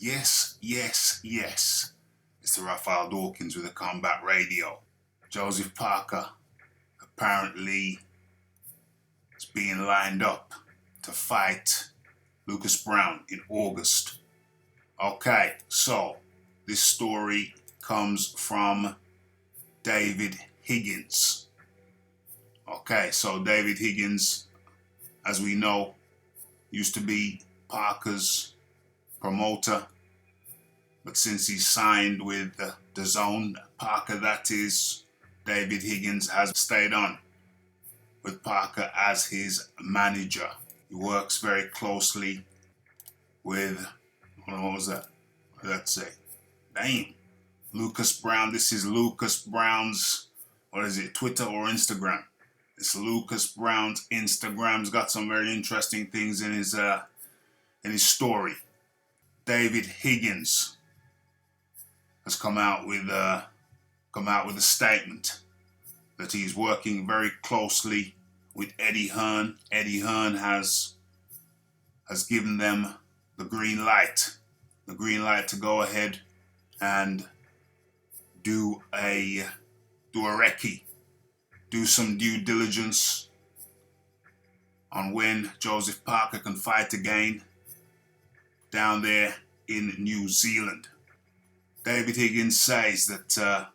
Yes, yes, yes. It's the Raphael Dawkins with the Combat Radio. Joseph Parker apparently is being lined up to fight Lucas Browne in August. Okay, so this story comes from David Higgins. Okay, so David Higgins, as we know, used to be Parker's promoter, but since he's signed with the Zone, Parker that is, David Higgins has stayed on with Parker as his manager. He works very closely with, what was that? What did that say? Damn. Lucas Browne. This is Lucas Browne's, what is it, Twitter or Instagram? It's Lucas Browne's Instagram's got some very interesting things in his story. David Higgins has come out with a statement that he's working very closely with Eddie Hearn. Eddie Hearn has given them the green light to go ahead and do a recce, do some due diligence on when Joseph Parker can fight again down there in New Zealand. David Higgins says that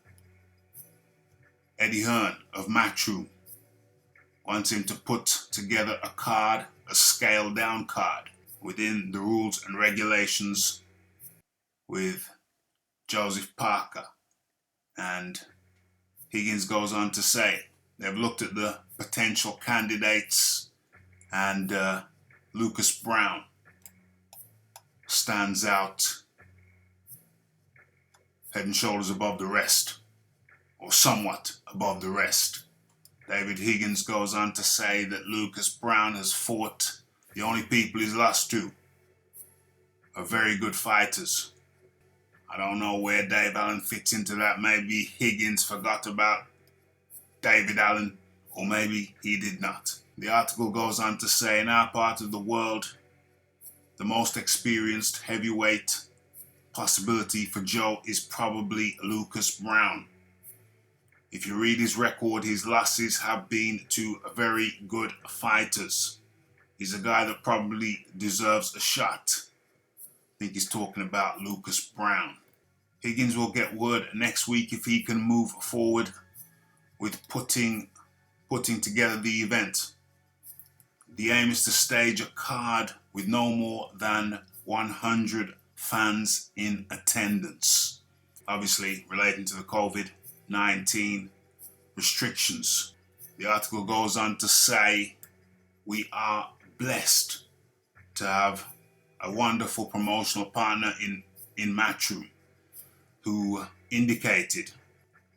Eddie Hearn of Matchroom wants him to put together a card, a scaled down card, within the rules and regulations with Joseph Parker. And Higgins goes on to say they've looked at the potential candidates, and Lucas Browne stands out head and shoulders above the rest, or somewhat above the rest. David Higgins goes on to say that Lucas Browne has fought, the only people he's lost to are very good fighters. I don't know where Dave Allen fits into that. Maybe Higgins forgot about David Allen, or maybe he did not. The article goes on to say, in our part of the world, the most experienced heavyweight possibility for Joe is probably Lucas Browne. If you read his record, his losses have been to very good fighters. He's a guy that probably deserves a shot. I think he's talking about Lucas Browne. Higgins will get word next week if he can move forward with putting together the event. The aim is to stage a card with no more than 100 fans in attendance. Obviously, relating to the COVID-19 restrictions. The article goes on to say, we are blessed to have a wonderful promotional partner in Matchroom, who indicated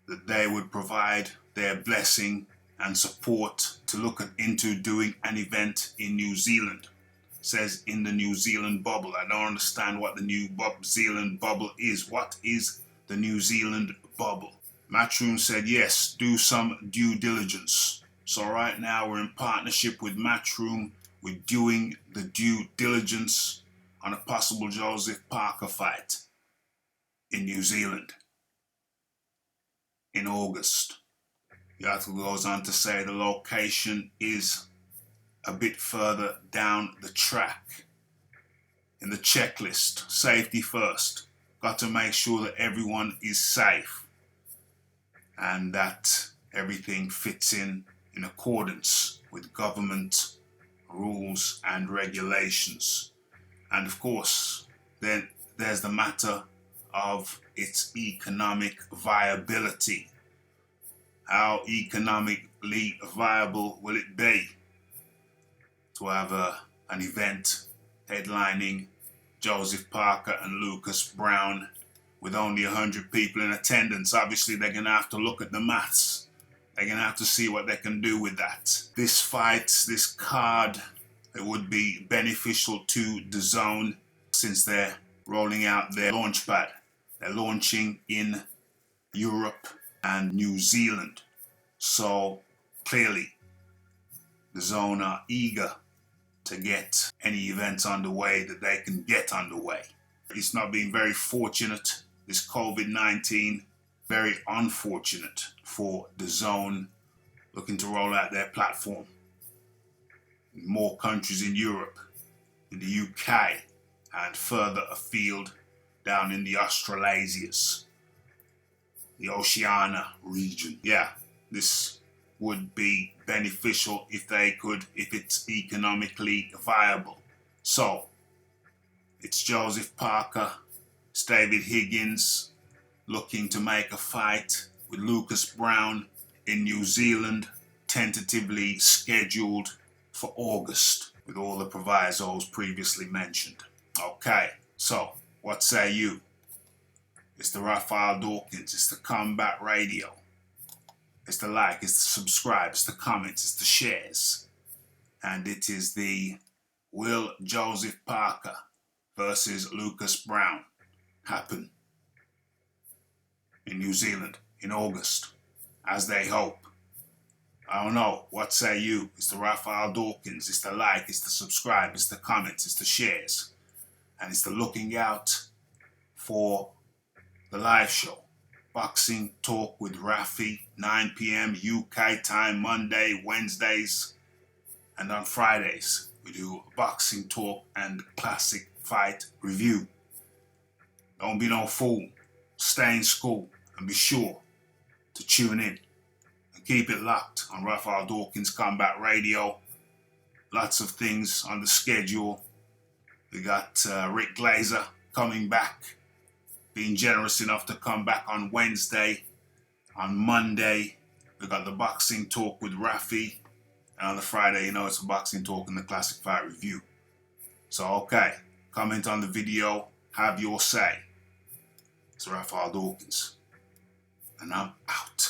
that they would provide their blessing and support to look into doing an event in New Zealand. It says in the New Zealand bubble. I don't understand what the New Zealand bubble is. What is the New Zealand bubble? Matchroom said yes, do some due diligence. So right now we're in partnership with Matchroom. We're doing the due diligence on a possible Joseph Parker fight in New Zealand in August. The article goes on to say the location is a bit further down the track in the checklist. Safety first. Got to make sure that everyone is safe and that everything fits in accordance with government rules and regulations. And of course, then there's the matter of its economic viability. How economically viable will it be to have an event headlining Joseph Parker and Lucas Browne with only 100 people in attendance? Obviously, they're going to have to look at the maths. They're going to have to see what they can do with that. This fight, this card, it would be beneficial to the Zone since they're rolling out their launchpad. They're launching in Europe and New Zealand. So clearly, the Zone are eager to get any events underway that they can get underway. It's not been very fortunate, this COVID-19. Very unfortunate for the Zone looking to roll out their platform in more countries in Europe, in the UK, and further afield down in the Australasias, the Oceania region. Yeah, this would be beneficial if it's economically viable. So, it's Joseph Parker, it's David Higgins looking to make a fight with Lucas Browne in New Zealand, tentatively scheduled for August, with all the provisos previously mentioned. Okay, so what say you? It's the Raphael Dawkins, it's the Combat Radio. It's the like, it's the subscribe, it's the comments, it's the shares. And it is the Will Joseph Parker versus Lucas Browne happen in New Zealand in August, as they hope. I don't know, what say you? It's the Raphael Dawkins, it's the like, it's the subscribe, it's the comments, it's the shares. And it's the looking out for the live show. Boxing Talk with Rafi, 9 p.m. UK time, Monday, Wednesdays, and on Fridays we do Boxing Talk and Classic Fight Review. Don't be no fool. Stay in school and be sure to tune in and keep it locked on Raphael Dawkins Combat Radio. Lots of things on the schedule. We got Rick Glazer coming back, being generous enough to come back on Wednesday. On Monday, we got the Boxing Talk with Rafi. And on the Friday, you know, it's a Boxing Talk and the Classic Fight Review. So, okay, comment on the video, have your say. It's Raphael Dawkins, and I'm out.